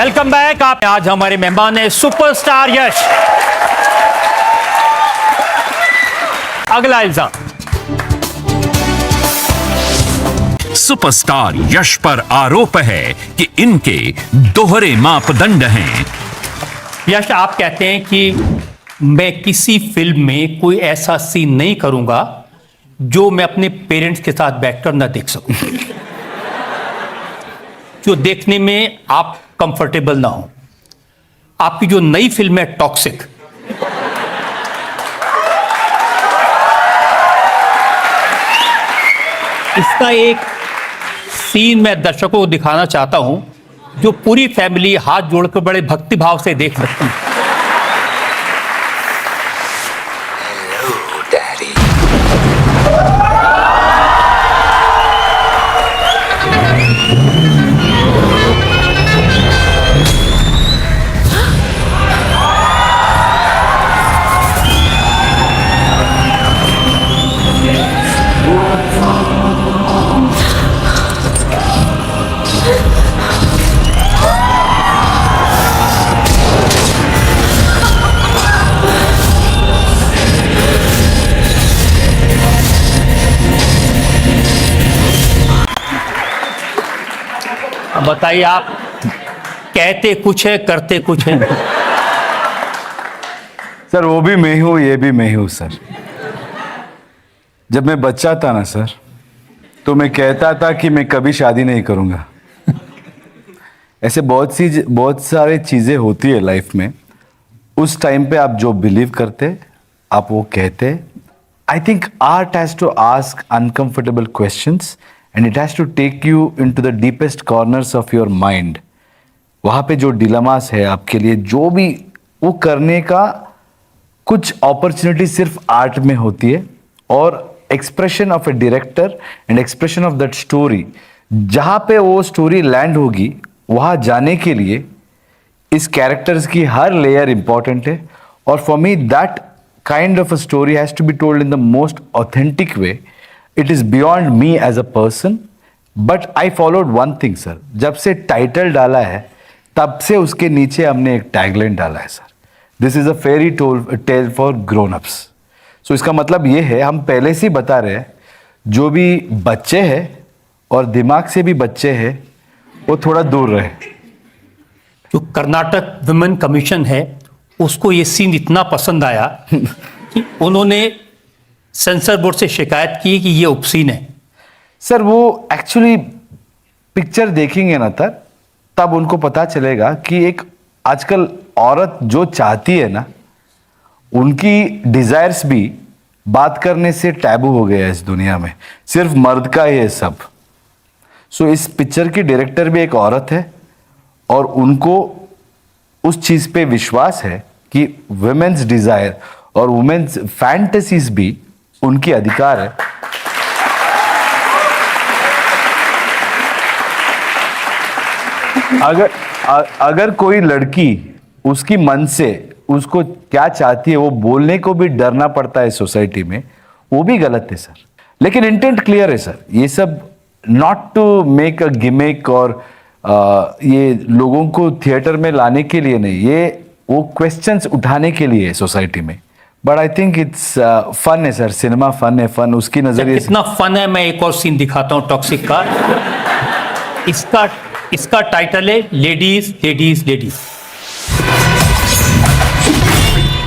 Welcome back. आप आज हमारे मेहमान है सुपरस्टार यश। अगला इल्जाम, सुपरस्टार यश पर आरोप है कि इनके दोहरे मापदंड हैं। यश, आप कहते हैं कि मैं किसी फिल्म में कोई ऐसा सीन नहीं करूंगा जो मैं अपने पेरेंट्स के साथ बैठकर ना देख सकूं, जो देखने में आप कंफर्टेबल ना हो। आपकी जो नई फिल्म है टॉक्सिक, इसका एक सीन मैं दर्शकों को दिखाना चाहता हूं जो पूरी फैमिली हाथ जोड़कर बड़े भक्तिभाव से देख सकती है। बताइए, आप कहते कुछ है करते कुछ है। सर वो भी मैं हूं, ये भी मैं हूं सर। जब मैं बच्चा था ना सर, तो मैं कहता था कि मैं कभी शादी नहीं करूंगा। ऐसे बहुत सारी चीजें होती है लाइफ में। उस टाइम पे आप जो बिलीव करते, आप वो कहते। I think art has to ask uncomfortable questions and it has to take you into the deepest corners of your mind. वहाँ पे जो डिलेमास है आपके लिए, जो भी वो करने का कुछ अपॉर्चुनिटी सिर्फ आर्ट में होती है। और expression of A director and expression of that story, जहाँ पे वो स्टोरी लैंड होगी, वहाँ जाने के लिए इस कैरेक्टर्स की हर लेयर इंपॉर्टेंट है। और for me that kind of a story has to be told in the most authentic way. It is beyond me as a person, but I followed one thing sir. जब से title डाला है तब से उसके नीचे हमने एक टैगलाइन डाला है sir, this is a fairy tale for grown ups. So इसका मतलब ये है, हम पहले से ही बता रहे हैं, जो भी बच्चे हैं और दिमाग से भी बच्चे हैं वो थोड़ा दूर रहे. जो कर्नाटक विमेन कमीशन है उसको ये सीन इतना पसंद आया कि उन्होंने सेंसर बोर्ड से शिकायत की कि ये ऑब्सीन है. सर वो एक्चुअली पिक्चर देखेंगे ना सर, तब उनको पता चलेगा कि एक आजकल औरत जो चाहती है ना, उनकी डिजायर्स भी बात करने से टैबू हो गया है इस दुनिया में. सिर्फ मर्द का ही है सब. सो इस पिक्चर की डायरेक्टर भी एक औरत है और उनको उस चीज पे विश्वास है कि वुमेन्स डिजायर और वुमेन्स फैंटेसीज भी उनकी अधिकार है. अगर कोई लड़की उसकी मन से उसको क्या चाहती है वो बोलने को भी डरना पड़ता है सोसाइटी में, वो भी गलत है सर. लेकिन इंटेंट क्लियर है सर. ये सब not to make a gimmick और ये लोगों को थिएटर में लाने के लिए नहीं, ये वो क्वेश्चंस उठाने के लिए है सोसाइटी में. But I think it's fun है सर. सिनेमा फन है. फन उसकी नजरिए कितना फन है. मैं एक और सीन दिखाता हूं टॉक्सिक का. इसका टाइटल है ladies ladies ladies.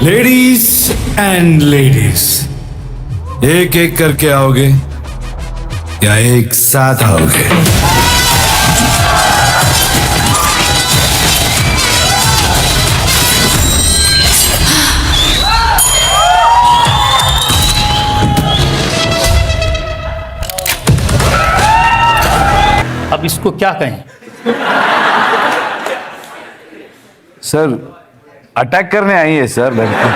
Ladies and ladies, एक एक करके आओगे या एक साथ आओगे? अब इसको क्या कहें सर? अटैक करने आई है सर लड़की.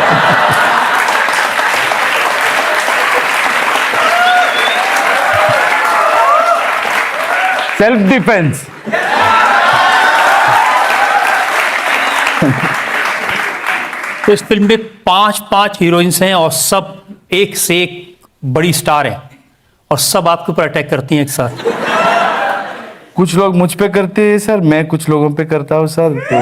Self defence. तो इस फिल्म में 5 हीरोइंस हैं और सब एक से एक बड़ी स्टार हैं और सब आपके ऊपर अटैक करती हैं एक साथ. कुछ लोग मुझ पे करते हैं सर, मैं कुछ लोगों पे करता हूँ सर। तो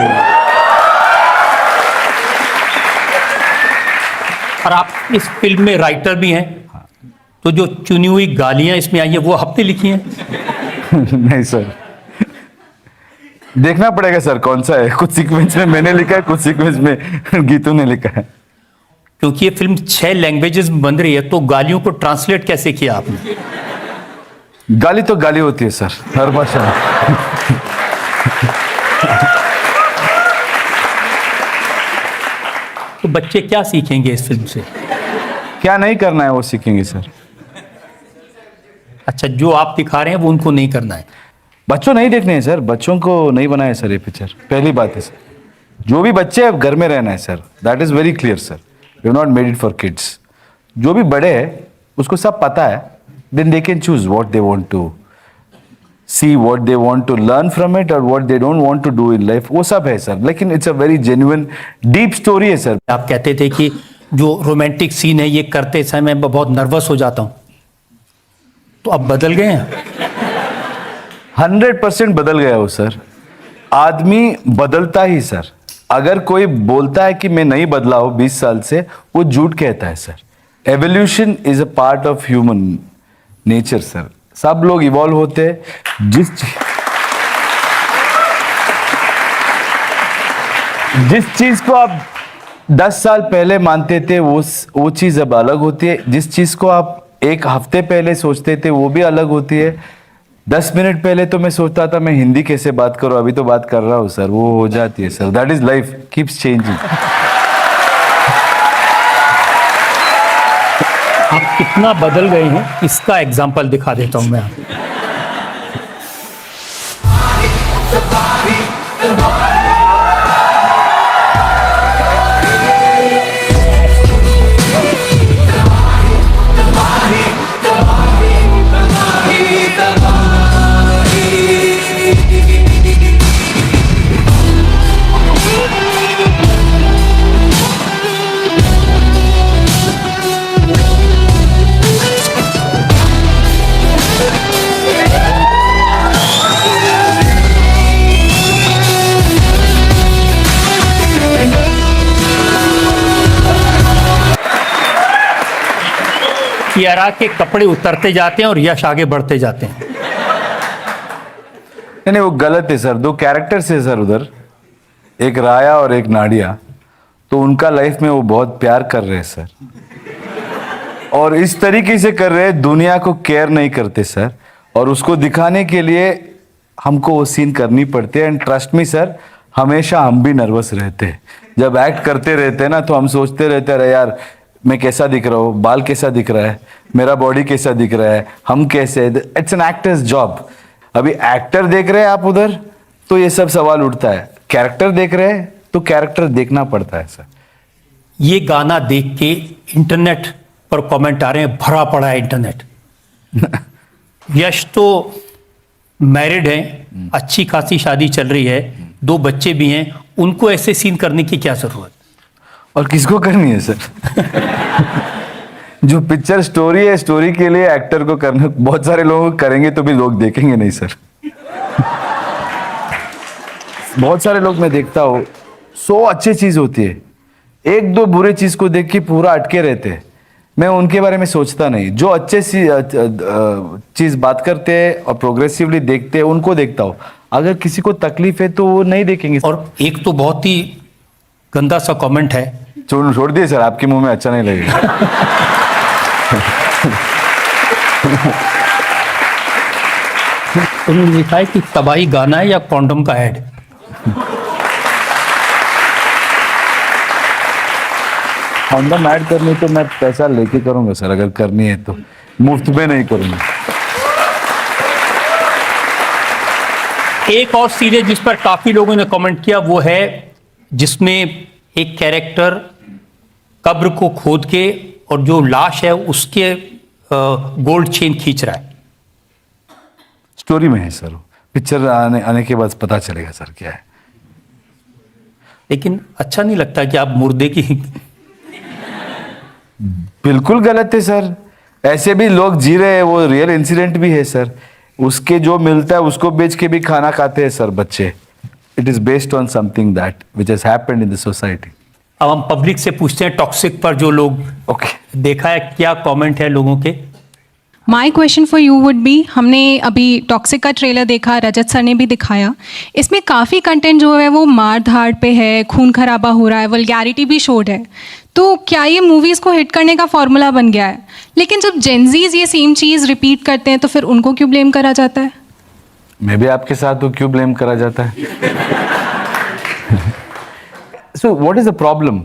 और आप इस फिल्म में राइटर भी हैं, तो जो चुनी हुई गालियां इसमें आई हैं वो आपने लिखी हैं? नहीं सर, देखना पड़ेगा सर कौन सा है। कुछ सीक्वेंस में मैंने लिखा है, कुछ सीक्वेंस में गीतू ने लिखा है। क्योंकि ये फिल्म 6 लैंग्वेजेस में बन रही है, तो गालियों को ट्रांसलेट कैसे किया आपने? गाली तो गाली होती है सर, हर भाषा में। तो बच्चे क्या सीखेंगे इस फिल्म से? क्या नहीं करना है वो सीखेंगे सर। अच्छा, जो आप दिखा रहे हैं वो उनको नहीं करना है? बच्चों नहीं देखने हैं सर, बच्चों को नहीं बनाया सर ये पिक्चर, पहली बात है सर। जो भी बच्चे हैं घर में रहना है sir, that is very clear sir. We not made it for kids. जो भी बड़े हैं उसको सब पता है, then they can choose what they want to see, what they want to learn from it, और what they don't want to do in life, वो सब है सर। लेकिन it's a very genuine deep story है sir. आप कहते थे कि जो रोमांटिक सीन है ये करते समय मैं बहुत नर्वस हो जाता हूं, तो अब बदल गए हैं? 100% बदल गया हो सर। आदमी बदलता ही सर। अगर कोई बोलता है कि मैं नहीं बदला हूं 20 साल से, वो झूठ कहता है sir. Evolution is a part of human nature sir. सब लोग इवॉल्व होते हैं। जिस चीज को आप 10 साल पहले मानते थे वो चीज अब अलग होती है। जिस चीज को आप एक हफ्ते पहले सोचते थे वो भी अलग होती है। 10 मिनट पहले तो मैं सोचता था मैं हिंदी कैसे बात करूं, अभी तो बात कर रहा हूं सर, वो हो जाती है sir. That is life, keeps changing. आप कितना बदल गए हैं इसका एग्जाम्पल दिखा देता हूं मैं आपको। कियारा के कपड़े उतरते जाते हैं और यश आगे बढ़ते जाते हैं। नहीं वो गलत है सर। 2 कैरेक्टर्स है सर उधर, एक राया और एक नाडिया। तो उनका लाइफ में वो बहुत प्यार कर रहे हैं सर, और इस तरीके से कर रहे हैं दुनिया को केयर नहीं करते सर। और उसको दिखाने के लिए हमको वो सीन करनी पड़ती है। एंड ट्रस्ट मी सर, हमेशा हम भी नर्वस रहते हैं जब एक्ट करते रहते हैं ना। तो हम सोचते रहते हैं यार मैं कैसा दिख रहा हूँ, बाल कैसा दिख रहा है, मेरा बॉडी कैसा दिख रहा है, हम कैसे। It's an actors job. अभी एक्टर देख रहे हैं आप उधर तो ये सब सवाल उठता है, कैरेक्टर देख रहे हैं तो कैरेक्टर देखना पड़ता है सर। ये गाना देख के इंटरनेट पर कमेंट आ रहे हैं, भरा पड़ा है इंटरनेट। यश तो मैरिड हैं, अच्छी खासी शादी चल रही है, 2 बच्चे भी हैं, उनको ऐसे सीन करने की क्या जरूरत? और किसको करनी है सर? जो पिक्चर स्टोरी है, स्टोरी के लिए एक्टर को करना। बहुत सारे लोग करेंगे तो भी लोग देखेंगे नहीं सर। बहुत सारे लोग मैं देखता हूँ 100 अच्छी चीज होती है, 1-2 बुरे चीज को देख के पूरा अटके रहते हैं। मैं उनके बारे में सोचता नहीं। जो अच्छे चीज बात करते हैं और प्रोग्रेसिवली देखते हैं उनको देखता हूँ। अगर किसी को तकलीफ है तो वो नहीं देखेंगे। और एक तो बहुत ही गंदा सा कमेंट है, छोड़ दिए सर, आपके मुंह में अच्छा नहीं लगेगा। उन्होंने लिखा है कि तबाही गाना है या कॉन्डम का ऐड। कॉन्डम ऐड करनी तो मैं पैसा लेके करूंगा सर, अगर करनी है तो, मुफ्त में नहीं करूंगा। एक और सीरीज जिस पर काफी लोगों ने कमेंट किया वो है जिसमें एक कैरेक्टर कब्र को खोद के और जो लाश है उसके गोल्ड चेन खींच रहा है। स्टोरी में है सर, पिक्चर आने के बाद पता चलेगा सर क्या है। लेकिन अच्छा नहीं लगता कि आप मुर्दे की। बिल्कुल गलत है सर। ऐसे भी लोग जी रहे हैं, वो रियल इंसिडेंट भी है सर। उसके जो मिलता है उसको बेच के भी खाना खाते हैं सर बच्चे. It is based on something that which has happened in the society. अब हम पब्लिक से पूछते हैं टॉक्सिक पर जो लोग ओके. देखा है, क्या कमेंट है लोगों के? My question for you would be, हमने अभी टॉक्सिक का ट्रेलर देखा, रजत सर ने भी दिखाया, इसमें काफ़ी कंटेंट जो है वो मार धाड़ पे है, खून खराबा हो रहा है, वल्गैरिटी भी शोड है. तो क्या ये मूवीज़ को हिट करने का फॉर्मूला बन गया है? लेकिन जब जेनजीज ये सेम चीज़ रिपीट करते हैं तो फिर उनको क्यों ब्लेम करा जाता है? मैं भी आपके साथ हूँ, क्यों ब्लेम करा जाता है? So what is the problem?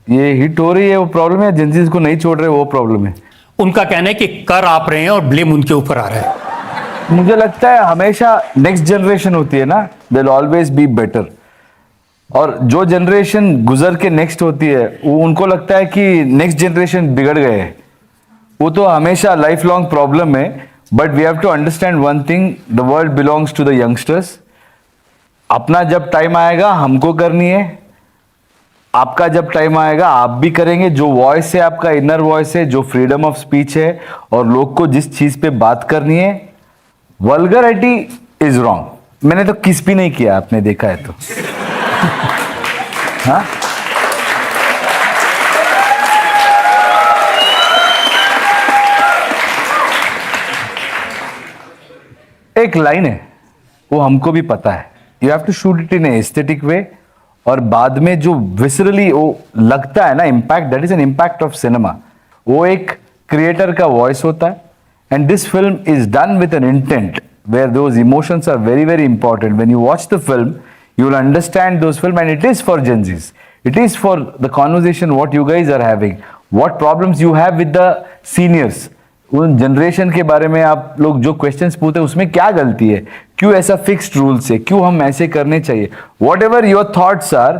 ये हिट हो रही है वो प्रॉब्लम है, जेंजीज को नहीं छोड़ रहे वो प्रॉब्लम है? उनका कहना है कि कर आप रहे हैं और ब्लेम उनके ऊपर आ रहा है. मुझे लगता है हमेशा नेक्स्ट जनरेशन होती है ना, they will always be better. और जो जनरेशन गुजर के नेक्स्ट होती है वो उनको लगता है कि नेक्स्ट जनरेशन बिगड़ गए हैं. वो तो हमेशा लाइफ लॉन्ग प्रॉब्लम है. But we have to understand one thing, the world belongs to the youngsters. अपना जब टाइम आएगा हमको करनी है, आपका जब टाइम आएगा आप भी करेंगे. जो वॉइस है आपका इनर वॉइस है, जो फ्रीडम ऑफ स्पीच है और लोग को जिस चीज पे बात करनी है, वल्गरिटी इज रॉन्ग. मैंने तो किस भी नहीं किया, आपने देखा है तो. हाँ, एक लाइन है वो हमको भी पता है, you have to shoot it in aesthetic way. और बाद में जो विसरली वो लगता है ना impact, that is an impact of cinema. वो एक क्रिएटर का वॉइस होता है. And this film is done with an intent where those emotions are very very important. When you watch the film you will understand those film, and it is for Gen Zs. It is for the conversation what you guys are having, what problems you have with the seniors. उन generation के बारे में आप लोग जो questions पूछते हैं उसमें क्या गलती है, क्यों ऐसा फिक्स्ड रूल्स है, क्यों हम ऐसे करने चाहिए. Whatever your thoughts are,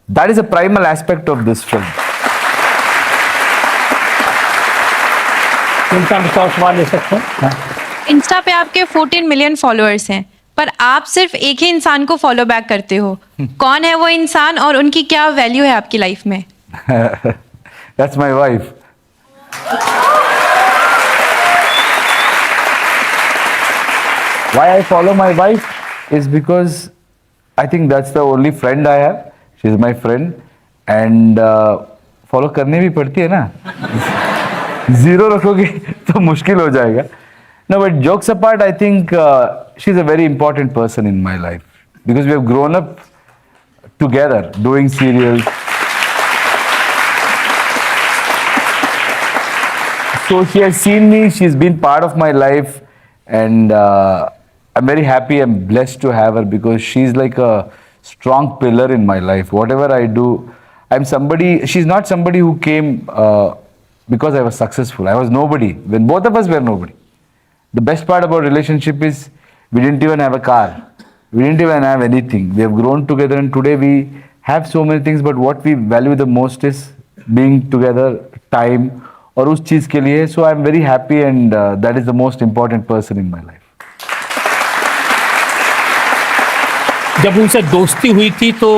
that is a primal aspect of this film. उनका विश्वास सवाल ले सकते हैं. इंस्टा पे आपके 14 मिलियन फॉलोअर्स हैं, पर आप सिर्फ एक ही इंसान को फॉलो बैक करते हो. कौन है वो इंसान और उनकी क्या वैल्यू है आपकी लाइफ में? That's my wife. Why I follow my wife is because I think that's the only friend I have. She's my friend, and follow करनी भी पड़ती है ना. Zero रखोगे तो मुश्किल हो जाएगा. No, but jokes apart, I think she's a very important person in my life because we have grown up together doing serials. So she has seen me, she's been part of my life, and I'm very happy and blessed to have her because she's like a strong pillar in my life. Whatever I do, she's not somebody who came because I was successful. I was nobody when both of us were nobody. The best part about relationship is we didn't even have a car. We didn't even have anything. We have grown together and today we have so many things, but what we value the most is being together, time, और उस चीज के लिए. So I'm very happy and that is the most important person in my life. जब उनसे दोस्ती हुई थी तो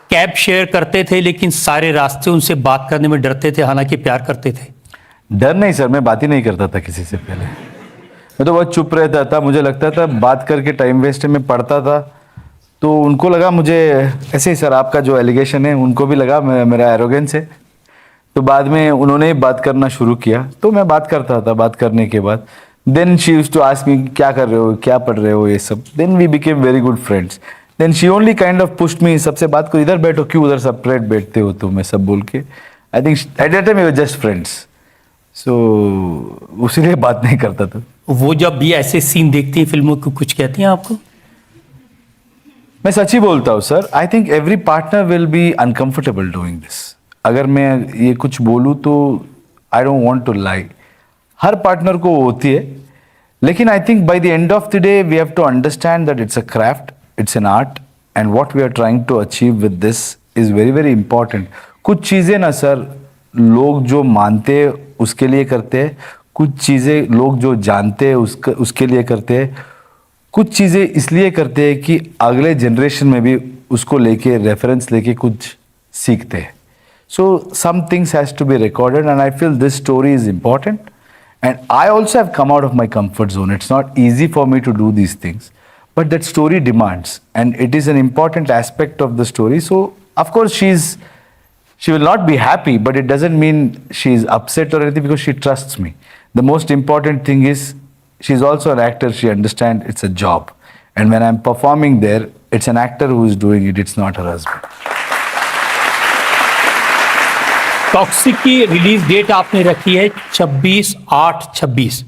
कैब शेयर करते थे, लेकिन सारे रास्ते उनसे बात करने में डरते थे, हालांकि प्यार करते थे. डर नहीं सर, मैं बात ही नहीं करता था किसी से पहले. मैं तो बहुत चुप रहता था. मुझे लगता था बात करके टाइम वेस्ट है. मैं पढ़ता था तो उनको लगा मुझे ऐसे ही सर आपका जो एलिगेशन है उनको भी लगा मेरा एरोगेंस है. तो बाद में उन्होंने बात करना शुरू किया तो मैं बात करता था. बात करने के बाद then she used to ask me क्या कर रहे हो, क्या पढ़ रहे हो, ये सब. Then we became very good friends. Then she only kind of pushed me, सबसे बात को इधर बैठो, क्यों उधर सेपरेट बैठते हो तुम, मैं सब बोल के. I think at that time we were just friends. So उसीलिए बात नहीं करता था. वो जब भी ऐसे सीन देखती हैं फिल्मों को, कुछ कहती हैं आपको? मैं सच ही बोलता हूँ sir. I think every partner will be uncomfortable doing this. अगर मैं ये कुछ बोलूँ तो I don't want to lie. हर पार्टनर को होती है, लेकिन I think by the end of the day we have to understand that it's a craft, it's an art, and what we are trying to achieve with this is very very important. कुछ चीज़ें ना sir लोग जो मानते हैं उसके लिए करते हैं, कुछ चीज़ें लोग जो जानते हैं उसके लिए करते हैं, कुछ चीज़ें इसलिए करते हैं कि अगले जनरेशन में भी उसको लेके रेफरेंस लेके कुछ सीखते हैं. So some things has to be recorded and I feel this story is important And I also have come out of my comfort zone. It's not easy for me to do these things, but that story demands, and it is an important aspect of the story. So, of course, she will not be happy, but it doesn't mean she's upset or anything because she trusts me. The most important thing is she's also an actor. She understands it's a job. And when I'm performing there, it's an actor who is doing it. It's not her husband. Toxic की release date आपने रखी है 26/8/26,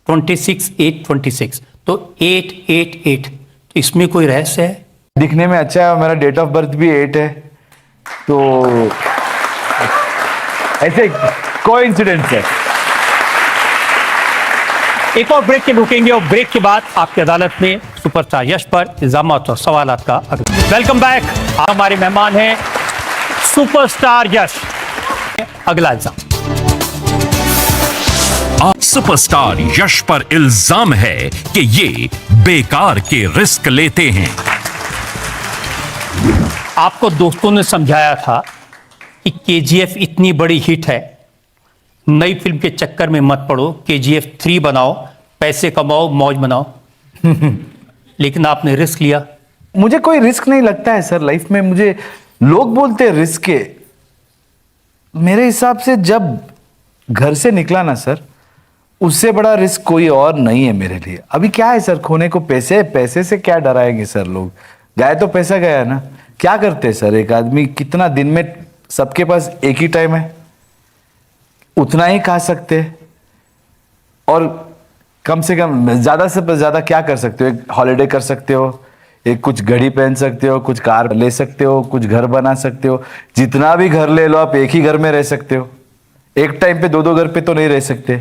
26/8/26, तो 8/8/8, तो इसमें कोई रहस्य है? दिखने में अच्छा है और मेरा डेट ऑफ बर्थ भी 8 है, तो ऐसे कोइंसिडेंस है। एक और ब्रेक के रुकेंगे और ब्रेक के बाद आपकी अदालत में सुपरस्टार यश पर इल्जामात और सवालात का वेलकम बैक। हमारे मेहमान हैं सुपरस्टार यश। अगला इल्जाम, सुपरस्टार यश पर इल्जाम है कि ये बेकार के रिस्क लेते हैं। आपको दोस्तों ने समझाया था कि केजीएफ इतनी बड़ी हिट है, नई फिल्म के चक्कर में मत पड़ो, केजीएफ 3 बनाओ, पैसे कमाओ, मौज बनाओ। लेकिन आपने रिस्क लिया। मुझे कोई रिस्क नहीं लगता है सर लाइफ में। मुझे लोग बोलते हैं रिस्क के, मेरे हिसाब से जब घर से निकला ना सर, उससे बड़ा रिस्क कोई और नहीं है मेरे लिए। अभी क्या है सर, खोने को पैसे, पैसे से क्या डराएंगे सर लोग। गया तो पैसा गया ना, क्या करते हैं सर। एक आदमी कितना दिन में, सबके पास एक ही टाइम है, उतना ही खा सकते हैं, और कम से कम ज्यादा से ज्यादा क्या कर सकते हो। एक हॉलीडे कर सकते हो, एक कुछ घड़ी पहन सकते हो, कुछ कार ले सकते हो, कुछ घर बना सकते हो। जितना भी घर ले लो आप, एक ही घर में रह सकते हो। एक टाइम पे 2-2 घर पे तो नहीं रह सकते।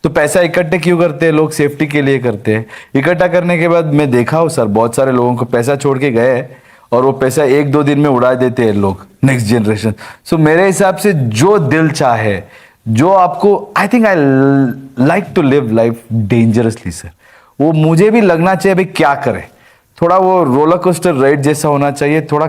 तो पैसा इकट्ठे क्यों करते हैं लोग? सेफ्टी के लिए करते हैं। इकट्ठा करने के बाद मैं देखा हूँ सर, बहुत सारे लोगों को पैसा छोड़ के गए और वो पैसा 1-2 दिन में उड़ा देते हैं लोग, नेक्स्ट जनरेशन। सो मेरे हिसाब से जो दिल चाहे, जो आपको, I think I like to live life dangerously sir. वो मुझे भी लगना चाहिए भाई क्या करे, थोड़ा वो रोलर कोस्टर राइड जैसा होना चाहिए, थोड़ा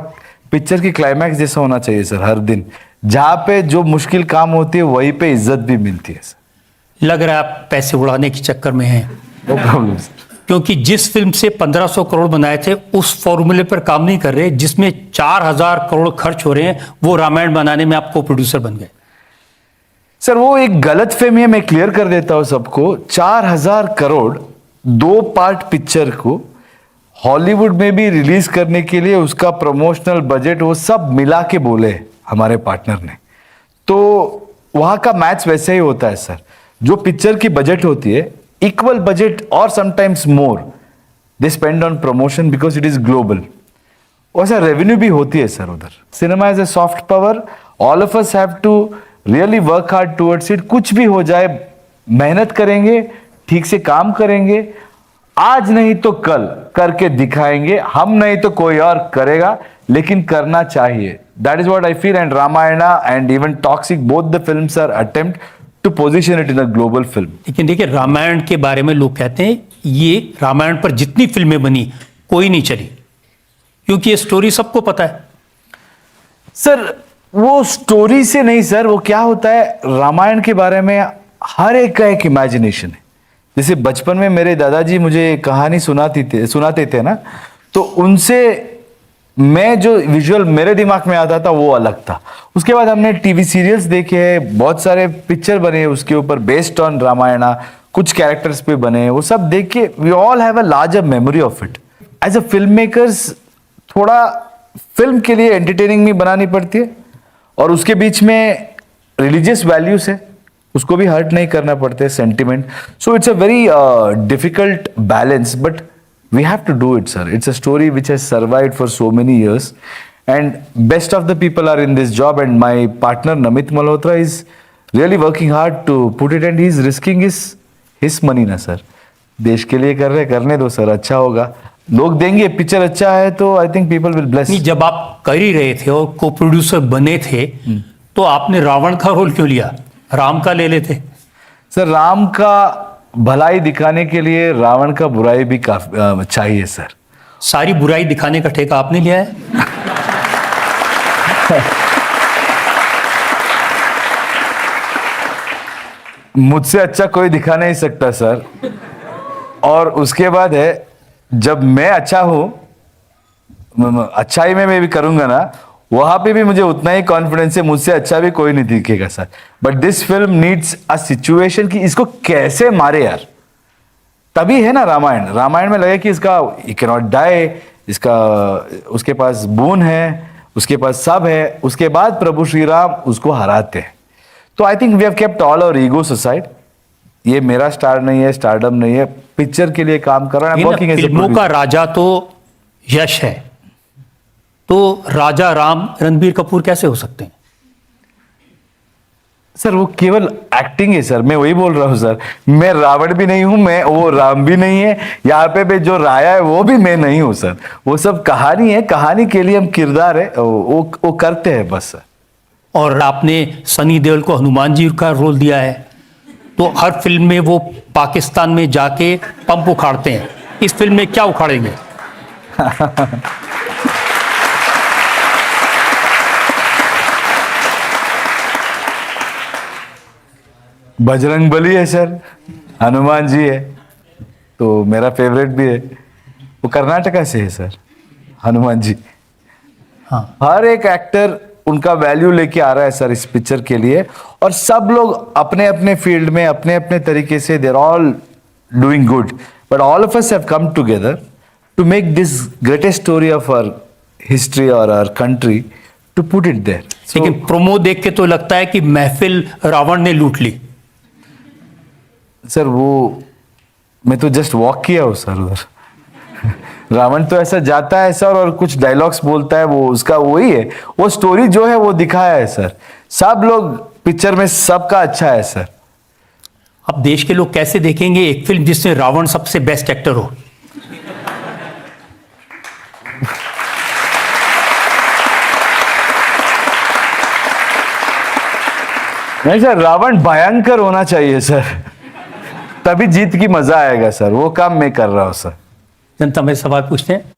पिक्चर की क्लाइमैक्स जैसा होना चाहिए सर। हर दिन जहाँ पे जो मुश्किल काम होती है वहीं पे इज्जत भी मिलती है सर। लग रहा है आप पैसे उड़ाने के चक्कर में हैं। No problem sir. क्योंकि जिस फिल्म से 1500 करोड़ बनाए थे उस फॉर्मूले पर काम नहीं कर रहे, जिसमें 4000 करोड़ खर्च हो रहे हैं, वो रामायण बनाने में आप को प्रोड्यूसर बन गए। सर वो एक गलत फहमी है, मैं क्लियर कर देता हूं सबको। 4000 करोड़ 2 पार्ट पिक्चर को हॉलीवुड में भी रिलीज करने के लिए उसका प्रमोशनल बजट वो सब मिला के बोले हमारे पार्टनर ने। तो वहां का मैच वैसे ही होता है सर। जो पिक्चर की बजट होती है, इक्वल बजट और sometimes more they spend on promotion because it is global. वैसा रेवेन्यू भी होती है सर उधर। Cinema is a soft power, all of us have to really work hard towards it. कुछ भी हो जाए, मेहनत करेंगे, ठीक से काम करेंगे, आज नहीं तो कल करके दिखाएंगे। हम नहीं तो कोई और करेगा, लेकिन करना चाहिए। That is what I feel. And Ramayana and even Toxic, both the films are attempt to position it in a global film. लेकिन देखिए, रामायण के बारे में लोग कहते हैं ये रामायण पर जितनी फिल्में बनी कोई नहीं चली, क्योंकि ये स्टोरी सबको पता है। सर वो स्टोरी से नहीं सर, वो क्या होता है, रामायण के बारे में हर एक का एक इमेजिनेशन है। जैसे बचपन में मेरे दादाजी मुझे कहानी सुनाते थे ना, तो उनसे मैं जो विजुअल मेरे दिमाग में आता था वो अलग था। उसके बाद हमने टीवी सीरियल्स देखे हैं, बहुत सारे पिक्चर बने उसके ऊपर बेस्ड ऑन रामायणा, कुछ कैरेक्टर्स पे बने, वो सब देख के we all have a larger memory of it. As a film makers थोड़ा फिल्म के लिए एंटरटेनिंग भी बनानी पड़ती है, और उसके बीच में रिलीजियस वैल्यूज है, उसको भी हर्ट नहीं करना पड़ता है, sentiment. So it's a very difficult balance, but we have to do it sir. It's a story which has survived for so many years, and best of the people are in this job, and my partner Namit Malhotra is really working hard to put it, and he's risking his money ना sir. देश के लिए कर रहे, करने दो sir, अच्छा होगा, लोग देंगे, पिक्चर अच्छा है तो I think people will bless. नहीं, जब आप कर ही रहे थे और को प्रोड्यूसर बने थे, तो आपने रावण का रोल क्यों लिया? राम का ले लेते। सर राम का भलाई दिखाने के लिए रावण का बुराई भी काफी चाहिए सर। सारी बुराई दिखाने का ठेका आपने लिया है। मुझसे अच्छा कोई दिखा नहीं सकता सर। और उसके बाद है, जब मैं अच्छा हूं, अच्छाई में मैं भी करूंगा ना, वहां पे भी मुझे उतना ही कॉन्फिडेंस है, मुझसे अच्छा भी कोई नहीं दिखेगा sir. But this film needs a situation कि इसको कैसे मारे यार। तभी है ना रामायण। रामायण में लगे कि इसका ही कैन नॉट डाई, इसका उसके पास बून है, उसके पास सब है, उसके बाद प्रभु श्री राम उसको हराते हैं। तो I think we have kept all our egos aside. ये मेरा स्टार नहीं है, स्टारडम नहीं है, पिक्चर के लिए काम कर रहा है। इन फिल्मों का राजा तो यश है, तो राजा राम रणबीर कपूर कैसे हो सकते हैं? सर वो केवल एक्टिंग है सर, मैं वही बोल रहा हूँ सर। मैं रावण भी नहीं हूं, मैं वो राम भी नहीं है, यहाँ पे जो राया है वो भी मैं नहीं हूं सर। वो सब कहानी है, कहानी के लिए हम किरदार है, वो करते हैं बस सर। और आपने सनी देओल को हनुमान जी का रोल दिया है, तो हर फिल्म में वो पाकिस्तान में जाके पंप उखाड़ते हैं, इस फिल्म में क्या उखाड़ेंगे? बजरंगबली है सर, हनुमान जी है, तो मेरा फेवरेट भी है। वो कर्नाटका से है सर, हनुमान जी। हाँ। हर एक एक्टर उनका वैल्यू लेके आ रहा है सर इस पिक्चर के लिए, और सब लोग अपने अपने फील्ड में अपने अपने तरीके से they are all doing good, but all of us have come together to make this greatest story of our history और our country, to put it there. लेकिन प्रोमो देख के तो लगता है कि महफिल रावण ने लूट ली। सर वो मैं तो जस्ट वॉक किया हूँ सर उधर। रावण तो ऐसा जाता है सर और कुछ डायलॉग्स बोलता है, वो उसका वही है, वो स्टोरी जो है वो दिखाया है सर। सब लोग पिक्चर में सबका अच्छा है सर। अब देश के लोग कैसे देखेंगे एक फिल्म जिसमें रावण सबसे बेस्ट एक्टर हो? नहीं सर, रावण भयंकर होना चाहिए सर, तभी जीत की मजा आएगा सर। वो काम मैं कर रहा हूँ सर। जनता में सवाल पूछते हैं।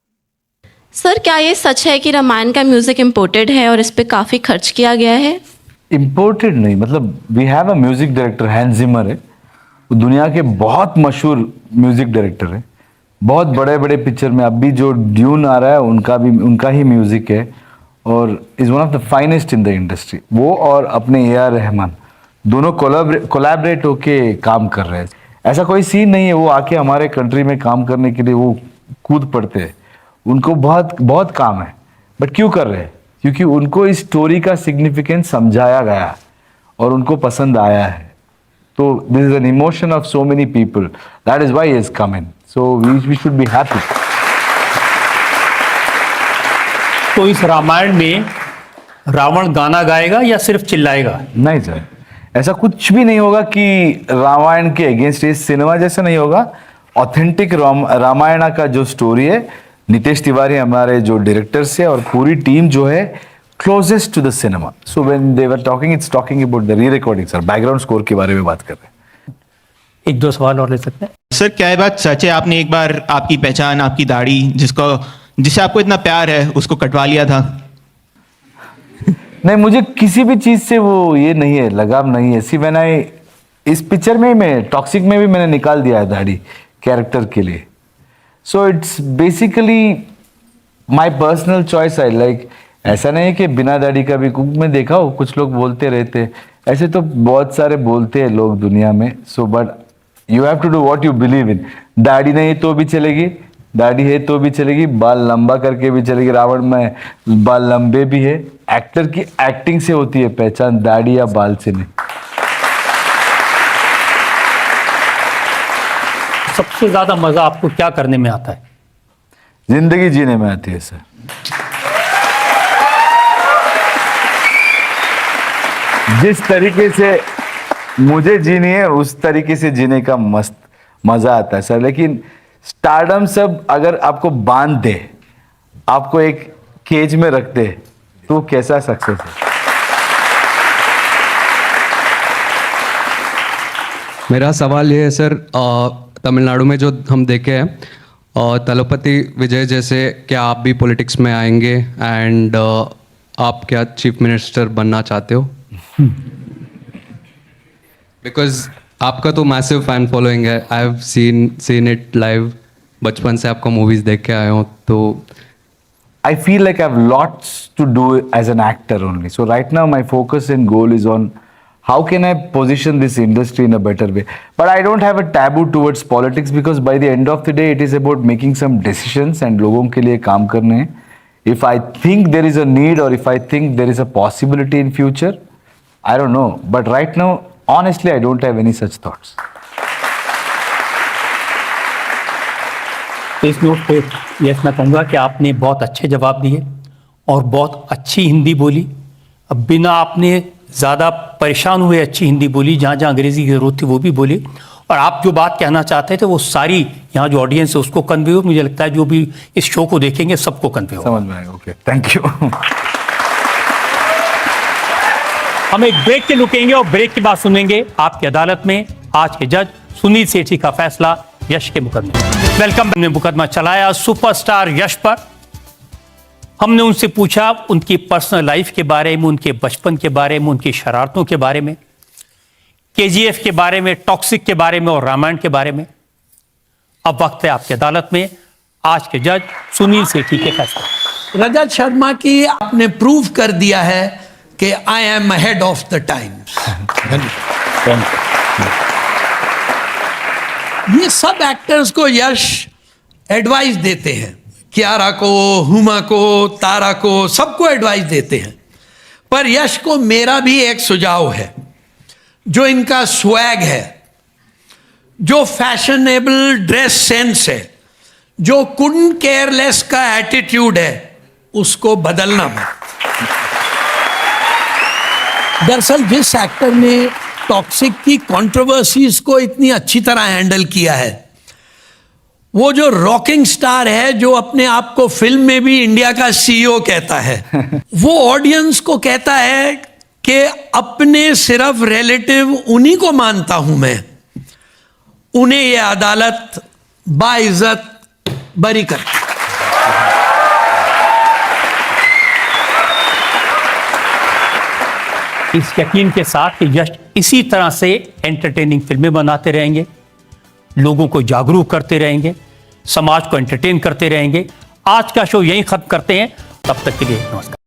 सर क्या ये सच है कि रामायण का म्यूजिक इम्पोर्टेड है और इस पे काफी खर्च किया गया है? इम्पोर्टेड नहीं, मतलब we have a music director, Hans Zimmer है, वो दुनिया के बहुत मशहूर म्यूजिक डायरेक्टर है। बहुत बड़े बड़े पिक्चर में अभी जो ड्यून आ रहा है उनका ही म्यूजिक है, और is one of the finest in the industry. वो और अपने AR रहमान दोनों कोलैबोरेट होके काम कर रहे हैं। ऐसा कोई सीन नहीं है वो आके हमारे कंट्री में काम करने के लिए वो कूद पड़ते हैं। उनको बहुत बहुत काम है, बट क्यों कर रहे हैं? क्योंकि उनको इस स्टोरी का सिग्निफिकेंस समझाया गया और उनको पसंद आया है। तो this is an emotion of so many people, that is why he is coming, so we should be happy. तो इस रामायण में रावण गाना गाएगा या सिर्फ चिल्लाएगा? नहीं सर, ऐसा कुछ भी नहीं होगा कि रामायण के अगेंस्ट, इस सिनेमा जैसा नहीं होगा। ऑथेंटिक रामायण का जो स्टोरी है, नितेश तिवारी हमारे जो डायरेक्टर्स है और पूरी टीम जो है closest to the cinema. So when they were talking, it's talking about the re recording sir, background score के बारे में बात कर रहे हैं। एक दो सवाल और ले सकते हैं सर? क्या ये बात सच है आपने एक बार आपकी पहचान, आपकी दाढ़ी जिससे आपको इतना प्यार है उसको कटवा लिया था? नहीं, मुझे किसी भी चीज से वो ये नहीं है, लगाव नहीं है। सी मैंने इस पिक्चर में मैं टॉक्सिक में भी मैंने निकाल दिया है दाढ़ी कैरेक्टर के लिए। So it's basically my personal choice. I like, ऐसा नहीं है कि बिना दाढ़ी का भी मैं देखा हूँ कुछ लोग बोलते रहते हैं, ऐसे तो बहुत सारे बोलते हैं लोग दुनिया में। So but you have to do what you believe in. दाढ़ी नहीं तो भी चलेगी, दाढ़ी है तो भी चलेगी, बाल लंबा करके भी चलेगी। रावण में बाल लंबे भी है। एक्टर की एक्टिंग से होती है पहचान, दाढ़ी या बाल से नहीं। सबसे ज्यादा मजा आपको क्या करने में आता है? जिंदगी जीने में आती है सर। जिस तरीके से मुझे जीनी है उस तरीके से जीने का मस्त मजा आता है सर। लेकिन स्टारडम सब अगर आपको बांध दे, आपको एक केज में रख दे, तो कैसा सक्सेस है? मेरा सवाल ये है सर, तमिलनाडु में जो हम देखे हैं तलपति विजय जैसे, क्या आप भी पॉलिटिक्स में आएंगे एंड आप क्या चीफ मिनिस्टर बनना चाहते हो? बिकॉज आपका तो मैसिव फैन फॉलोइंग है, I have seen it live, बचपन से आपका मूवीज देख के आया हूँ, तो I feel like I have lots to do as an actor only. So right now my focus and goal is on how can I position this industry in a better way. But I don't have a taboo towards politics because by the end of the day it is about making some decisions and लोगों के लिए काम करने हैं. If I think there is a need or if I think there is a possibility in future, I don't know. But right now, honestly, I don't have any such thoughts. तो इस note पे yes मैं कहूँगा कि आपने बहुत अच्छे जवाब दिए और बहुत अच्छी हिंदी बोली। अब बिना आपने ज़्यादा परेशान हुए अच्छी हिंदी बोली, जहाँ जहाँ अंग्रेज़ी की ज़रूरत थी वो भी बोली, और आप जो बात कहना चाहते थे वो सारी यहाँ जो ऑडियंस है उसको कन्वे हो। मुझे लगता है जो भी इस शो को देखेंगे सबको कन्वे हो। समझ में आएगा। Okay, thank you. हम एक ब्रेक के रुकेंगे और ब्रेक के बाद सुनेंगे आपकी अदालत में आज के जज सुनील सेठी का फैसला यश के मुकदमे। वेलकम। हमने मुकदमा चलाया सुपरस्टार यश पर। हमने उनसे पूछा उनकी पर्सनल लाइफ के बारे में, उनके बचपन के बारे में, उनकी शरारतों के बारे में, केजीएफ के बारे में, टॉक्सिक के बारे में और रामायण के बारे में। अब वक्त है आपकी अदालत में आज के जज सुनील सेठी के फैसले। रजत शर्मा की आपने प्रूव कर दिया है कि I am ahead of the times. ये सब एक्टर्स को यश एडवाइस देते हैं, कियारा को, हुमा को, तारा को, सबको एडवाइस देते हैं। पर यश को मेरा भी एक सुझाव है, जो इनका स्वैग है, जो फैशनेबल ड्रेस सेंस है, जो कुडंट केयरलेस का एटीट्यूड है, उसको बदलना मत। दरअसल जिस एक्टर ने टॉक्सिक की कंट्रोवर्सीज को इतनी अच्छी तरह हैंडल किया है, वो जो रॉकिंग स्टार है, जो अपने आप को फिल्म में भी इंडिया का सीईओ कहता है, वो ऑडियंस को कहता है कि अपने सिर्फ रिलेटिव उन्हीं को मानता हूं मैं, उन्हें ये अदालत बाइज्जत बरी करती। इस यकीन के साथ कि यश इसी तरह से एंटरटेनिंग फिल्में बनाते रहेंगे, लोगों को जागरूक करते रहेंगे, समाज को एंटरटेन करते रहेंगे। आज का शो यहीं खत्म करते हैं। तब तक के लिए नमस्कार।